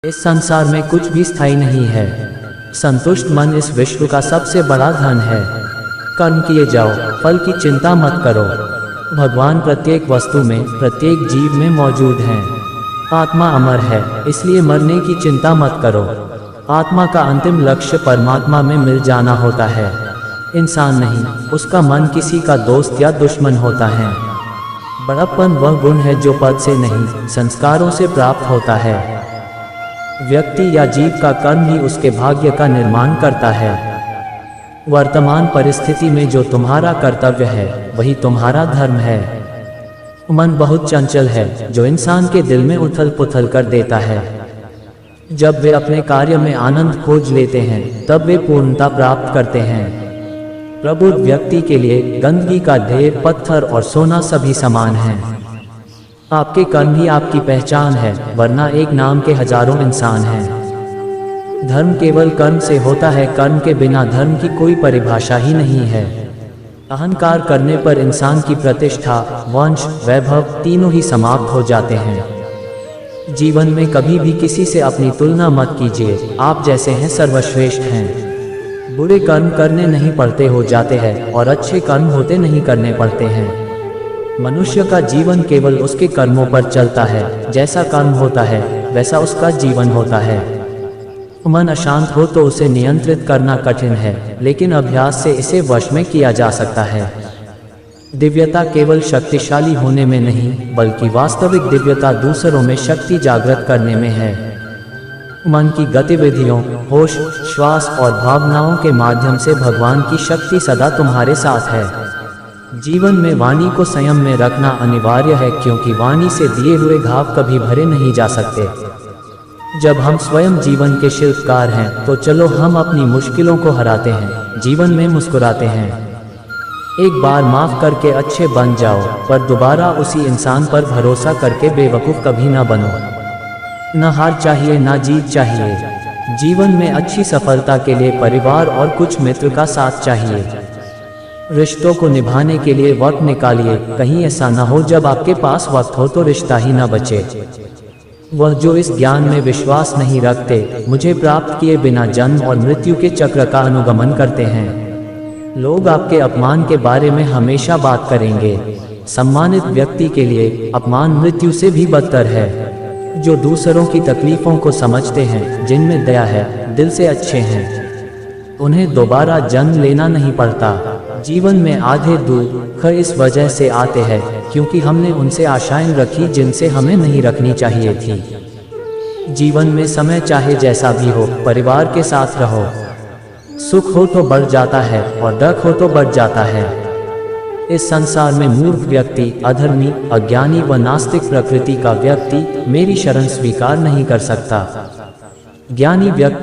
इस संसार में कुछ भी स्थायी नहीं है। संतुष्ट मन इस विश्व का सबसे बड़ा धन है। कर्म किए जाओ, फल की चिंता मत करो। भगवान प्रत्येक वस्तु में, प्रत्येक जीव में मौजूद हैं। आत्मा अमर है, इसलिए मरने की चिंता मत करो। आत्मा का अंतिम लक्ष्य परमात्मा में मिल जाना होता है, इंसान नहीं। उसका मन किसी का दोस्त या दुश्मन होता है। बड़प्पन वह गुण है जो पद से नहीं, संस्कारों से प्राप्त होता है। व्यक्ति या जीव का कर्म ही उसके भाग्य का निर्माण करता है। वर्तमान परिस्थिति में जो तुम्हारा कर्तव्य है वही तुम्हारा धर्म है। मन बहुत चंचल है जो इंसान के दिल में उथल पुथल कर देता है। जब वे अपने कार्य में आनंद खोज लेते हैं तब वे पूर्णता प्राप्त करते हैं। प्रबुद्ध व्यक्ति के लिए गंदगी का ढेर, पत्थर और सोना सभी समान हैं। आपके कर्म ही आपकी पहचान है, वरना एक नाम के हजारों इंसान हैं। धर्म केवल कर्म से होता है, कर्म के बिना धर्म की कोई परिभाषा ही नहीं है। अहंकार करने पर इंसान की प्रतिष्ठा, वंश, वैभव तीनों ही समाप्त हो जाते हैं। जीवन में कभी भी किसी से अपनी तुलना मत कीजिए, आप जैसे हैं सर्वश्रेष्ठ हैं। बुरे कर्म करने नहीं पड़ते हो जाते हैं और अच्छे कर्म होते नहीं करने पड़ते हैं। मनुष्य का जीवन केवल उसके कर्मों पर चलता है, जैसा कर्म होता है वैसा उसका जीवन होता है। मन अशांत हो तो उसे नियंत्रित करना कठिन है, लेकिन अभ्यास से इसे वश में किया जा सकता है। दिव्यता केवल शक्तिशाली होने में नहीं, बल्कि वास्तविक दिव्यता दूसरों में शक्ति जागृत करने में है। मन की गतिविधियों, होश, श्वास और भावनाओं के माध्यम से भगवान की शक्ति सदा तुम्हारे साथ है। जीवन में वाणी को संयम में रखना अनिवार्य है, क्योंकि वाणी से दिए हुए घाव कभी भरे नहीं जा सकते। जब हम स्वयं जीवन के शिल्पकार हैं तो चलो हम अपनी मुश्किलों को हराते हैं, जीवन में मुस्कुराते हैं। एक बार माफ करके अच्छे बन जाओ, पर दोबारा उसी इंसान पर भरोसा करके बेवकूफ़ कभी ना बनो। न हार चाहिए ना जीत चाहिए। जीवन में अच्छी सफलता के लिए परिवार और कुछ मित्र का साथ चाहिए। रिश्तों को निभाने के लिए वक्त निकालिए, कहीं ऐसा न हो जब आपके पास वक्त हो तो रिश्ता ही न बचे। वह जो इस ज्ञान में विश्वास नहीं रखते, मुझे प्राप्त किए बिना जन्म और मृत्यु के चक्र का अनुगमन करते हैं। लोग आपके अपमान के बारे में हमेशा बात करेंगे। सम्मानित व्यक्ति के लिए अपमान मृत्यु से भी बदतर है। जो दूसरों की तकलीफों को समझते हैं, जिनमें दया है, दिल से अच्छे हैं, उन्हें दोबारा जन्म लेना नहीं पड़ता। जीवन में आधे दुख इस वजह से आते हैं क्योंकि हमने उनसे आशाएं रखी जिनसे हमें नहीं रखनी चाहिए थी। जीवन में समय चाहे जैसा भी हो, परिवार के साथ रहो। सुख हो तो बढ़ जाता है और दुख हो तो बढ़ जाता है। इस संसार में मूर्ख व्यक्ति, अधर्मी, अज्ञानी व नास्तिक प्रकृति का व्यक्ति मेरी शरण स्वीकार नहीं कर सकता। ज्ञानी व्यक्ति